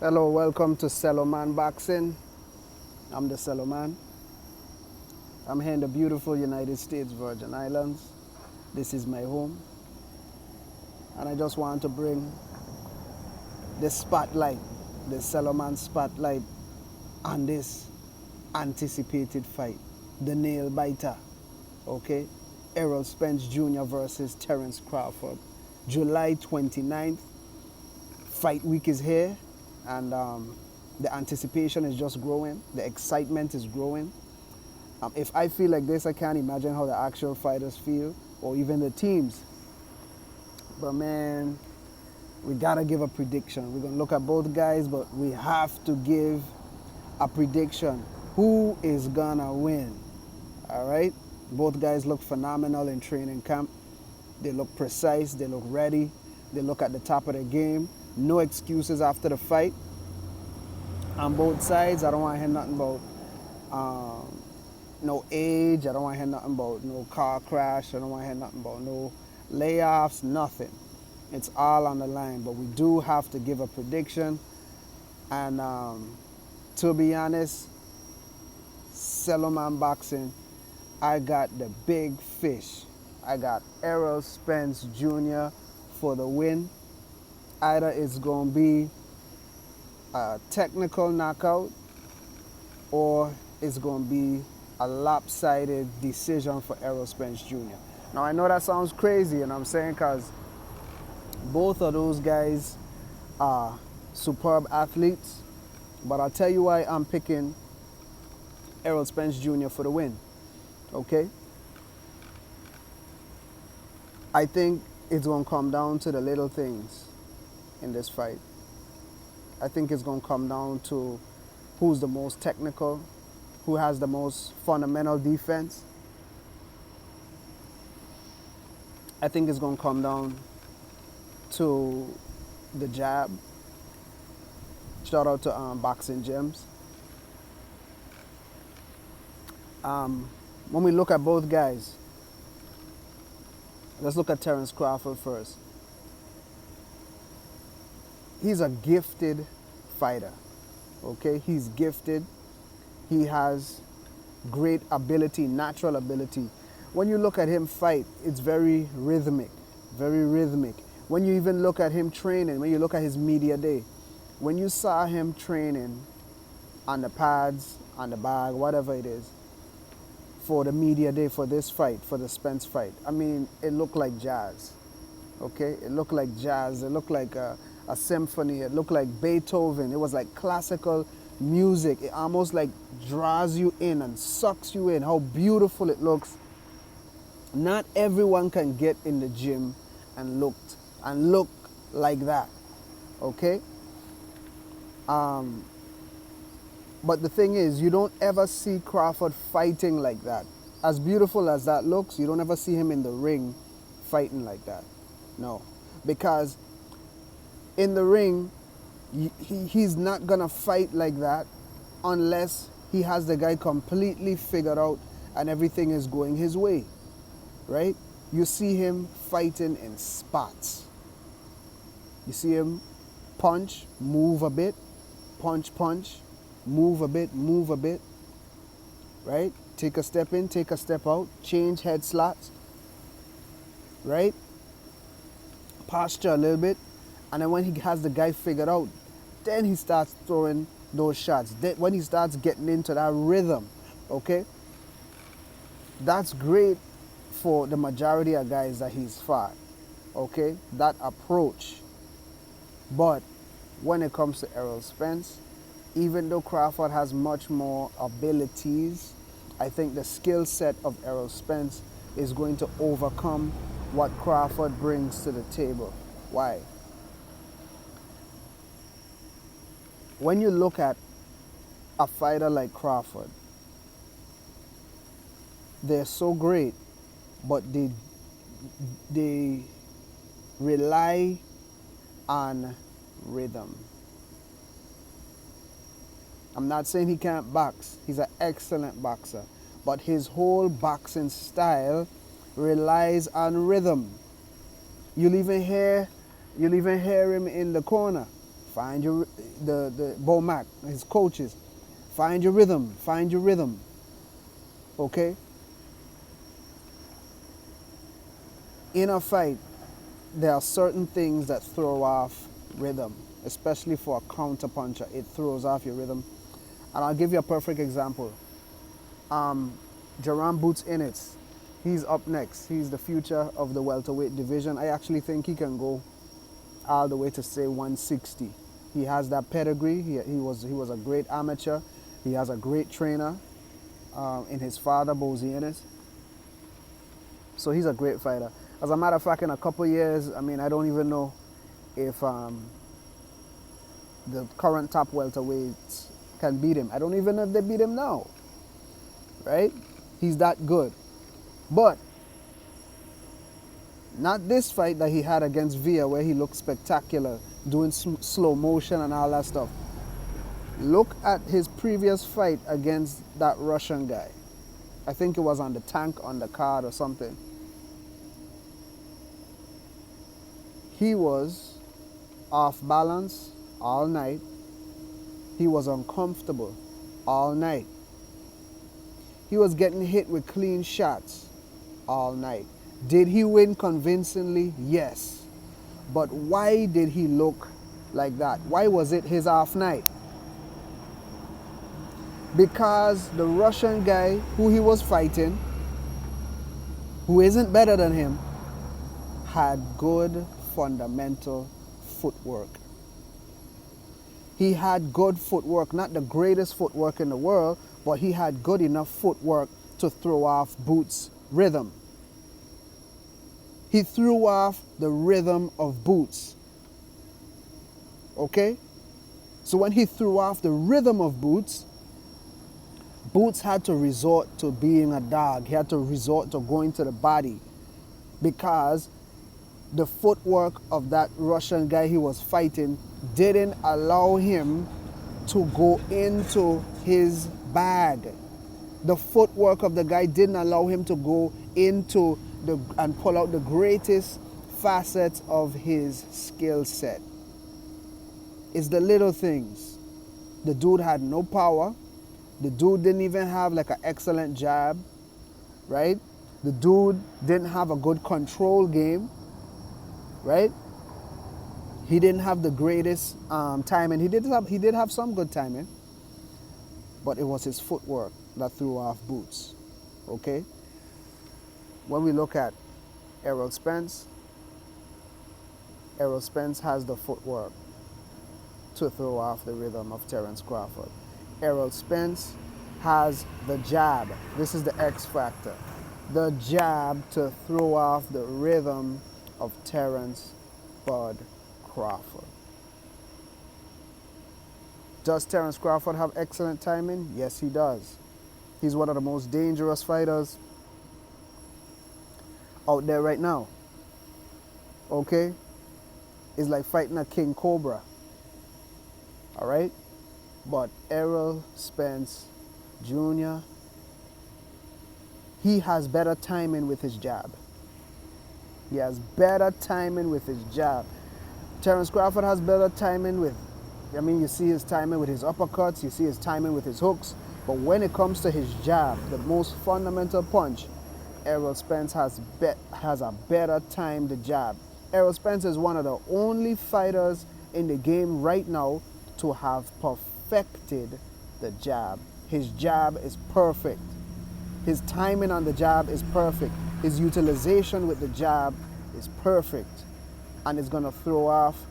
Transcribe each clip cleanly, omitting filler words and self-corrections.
Hello, welcome to SelloMan Boxing. I'm the SelloMan. I'm here in the beautiful United States Virgin Islands. This is my home. And I just want to bring the spotlight, the SelloMan spotlight on this anticipated fight. The nail biter, okay? Errol Spence Jr. versus Terence Crawford. July 29th. Fight week is here. And the anticipation is just growing. The excitement is growing. If I feel like this, I can't imagine how the actual fighters feel, or even the teams. But man, we gotta give a prediction. We're gonna look at both guys, but we have to give a prediction. Who is gonna win? All right? Both guys look phenomenal in training camp. They look precise, they look ready, they look at the top of their game. No excuses after the fight. On both sides, I don't want to hear nothing about no age. I don't want to hear nothing about no car crash. I don't want to hear nothing about no layoffs, nothing. It's all on the line. But we do have to give a prediction. And to be honest, SelloMan Boxing, I got the big fish. I got Errol Spence Jr. for the win. Either it's going to be a technical knockout or it's going to be a lopsided decision for Errol Spence Jr. Now, I know that sounds crazy, and I'm saying because both of those guys are superb athletes, but I'll tell you why I'm picking Errol Spence Jr. for the win, okay? I think it's going to come down to the little things in this fight. I think it's going to come down to who's the most technical, who has the most fundamental defense. I think it's going to come down to the jab. Shout out to Boxing Gems. When we look at both guys, let's look at Terence Crawford first. He's a gifted fighter, okay? He's gifted. He has great ability, natural ability. When you look at him fight, it's very rhythmic, very rhythmic. When you even look at him training, when you look at his media day, when you saw him training on the pads, on the bag, whatever it is, for the media day, for this fight, for the Spence fight, I mean, it looked like jazz, okay? It looked like jazz. It looked like a symphony. It looked like Beethoven. It was like classical music. It almost like draws you in and sucks you in. How beautiful it looks. Not everyone can get in the gym and look like that, okay? But the thing is, you don't ever see Crawford fighting like that. As beautiful as that looks, you don't ever see him in the ring fighting like that. No, because in the ring, he's not going to fight like that unless he has the guy completely figured out and everything is going his way, right? You see him fighting in spots. You see him punch, move a bit, punch, move a bit, right? Take a step in, take a step out, change head slots, right? Posture a little bit. And then when he has the guy figured out, then he starts throwing those shots. Then when he starts getting into that rhythm, okay? That's great for the majority of guys that he's fought, okay? That approach. But when it comes to Errol Spence, even though Crawford has much more abilities, I think the skill set of Errol Spence is going to overcome what Crawford brings to the table. Why? When you look at a fighter like Crawford, they're so great, but they rely on rhythm. I'm not saying he can't box. He's an excellent boxer. But his whole boxing style relies on rhythm. You'll even hear him in the corner Find your the Bomac, his coaches. Find your rhythm. Find your rhythm. Okay? In a fight, there are certain things that throw off rhythm, especially for a counterpuncher. It throws off your rhythm. And I'll give you a perfect example. Jaron Boots Ennis, he's up next. He's the future of the welterweight division. I actually think he can go all the way to say 160. He has that pedigree. He was a great amateur. He has a great trainer in his father, Bozy Ennis. So he's a great fighter. As a matter of fact, in a couple years, I mean, I don't even know if the current top welterweights can beat him. I don't even know if they beat him now. Right? He's that good. But not this fight that he had against Villa where he looked spectacular, doing slow motion and all that stuff. Look at his previous fight against that Russian guy. I think it was on the tank on the card or something. He was off balance all night. He was uncomfortable all night. He was getting hit with clean shots all night. Did he win convincingly? Yes. But why did he look like that? Why was it his off night? Because the Russian guy who he was fighting, who isn't better than him, had good fundamental footwork. He had good footwork, not the greatest footwork in the world, but he had good enough footwork to throw off Boots' rhythm. He threw off the rhythm of Boots. Okay? So when he threw off the rhythm of Boots, Boots had to resort to being a dog. He had to resort to going to the body because the footwork of that Russian guy he was fighting didn't allow him to go into his bag. The footwork of the guy didn't allow him to go into and pull out the greatest facets of his skill set. It's the little things. The dude had no power. The dude didn't even have like an excellent jab, right? The dude didn't have a good control game, right? He didn't have the greatest timing. He did have some good timing, but it was his footwork that threw off Boots. Okay. When we look at Errol Spence has the footwork to throw off the rhythm of Terence Crawford. Errol Spence has the jab. This is the X factor. The jab to throw off the rhythm of Terence Bud Crawford. Does Terence Crawford have excellent timing? Yes, he does. He's one of the most dangerous fighters out there right now. Okay? It's like fighting a king cobra. All right? But Errol Spence Jr., he has better timing with his jab. He has better timing with his jab. Terence Crawford has better timing with, I mean, you see his timing with his uppercuts, you see his timing with his hooks, but when it comes to his jab, the most fundamental punch, Errol Spence has a better timed jab. Errol Spence is one of the only fighters in the game right now to have perfected the jab. His jab is perfect. His timing on the jab is perfect. His utilization with the jab is perfect. And it's going to throw off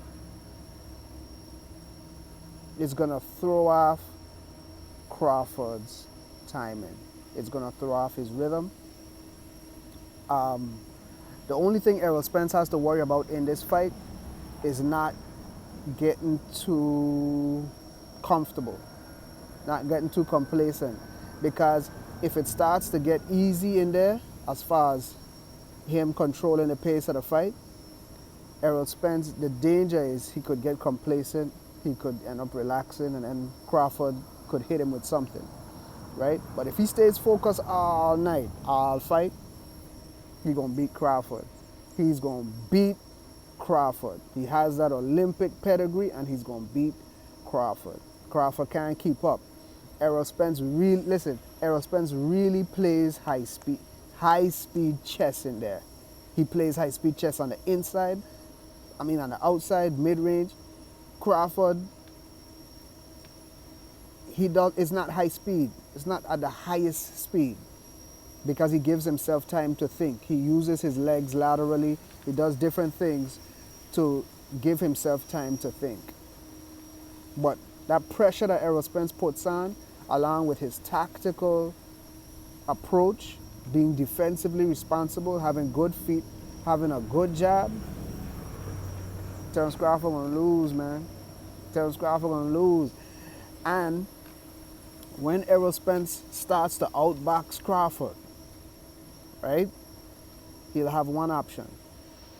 Crawford's timing. It's going to throw off his rhythm. The only thing Errol Spence has to worry about in this fight is not getting too comfortable, not getting too complacent. Because if it starts to get easy in there, as far as him controlling the pace of the fight, Errol Spence, the danger is he could get complacent, he could end up relaxing, and then Crawford could hit him with something, right? But if he stays focused all night, all fight, he's going to beat Crawford. He's going to beat Crawford. He has that Olympic pedigree, and he's going to beat Crawford. Crawford can't keep up. Errol Spence really plays high speed chess in there. He plays high speed chess on the inside, on the outside, mid range. Crawford, it's not high speed. It's not at the highest speed because he gives himself time to think. He uses his legs laterally. He does different things to give himself time to think. But that pressure that Errol Spence puts on, along with his tactical approach, being defensively responsible, having good feet, having a good jab, Terence Crawford going to lose, man. Terence Crawford going to lose. And when Errol Spence starts to outbox Crawford, right, he'll have one option.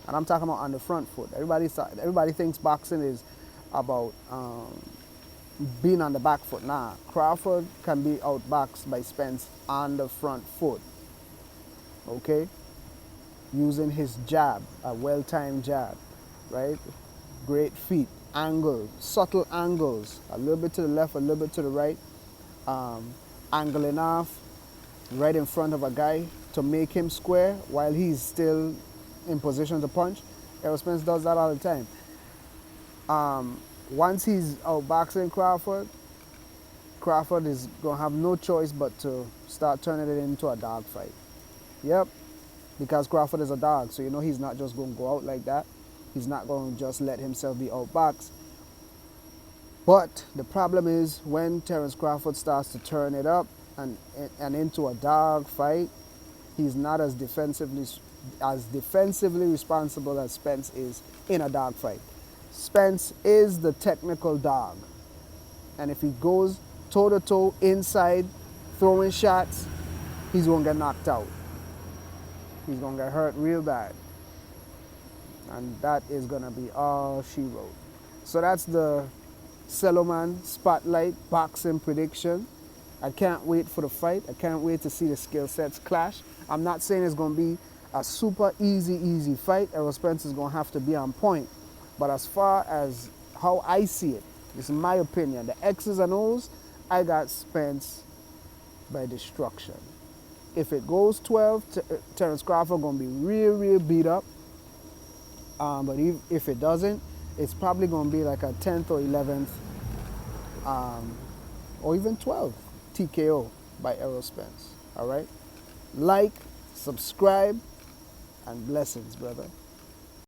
And I'm talking about on the front foot. Everybody thinks boxing is about being on the back foot. Nah, Crawford can be outboxed by Spence on the front foot. Okay? Using his jab, a well-timed jab, right? Great feet, angles, subtle angles, a little bit to the left, a little bit to the right, angling off right in front of a guy to make him square while he's still in position to punch. Errol Spence does that all the time. Once he's outboxing Crawford, Crawford is going to have no choice but to start turning it into a dog fight. Yep, because Crawford is a dog, so he's not just going to go out like that. He's not going to just let himself be outboxed. But the problem is when Terence Crawford starts to turn it up and into a dog fight, he's not as defensively responsible as Spence is in a dog fight. Spence is the technical dog. And if he goes toe-to-toe inside, throwing shots, he's going to get knocked out. He's going to get hurt real bad. And that is going to be all she wrote. So that's the SelloMan Spotlight boxing prediction. I can't wait for the fight. I can't wait to see the skill sets clash. I'm not saying it's going to be a super easy fight. Errol Spence is going to have to be on point. But as far as how I see it, this is my opinion. The X's and O's, I got Spence by destruction. If it goes 12, Terence Crawford going to be real beat up. But if it doesn't, it's probably going to be like a 10th or 11th or even 12th TKO by Errol Spence. All right? Like, subscribe, and blessings, brother.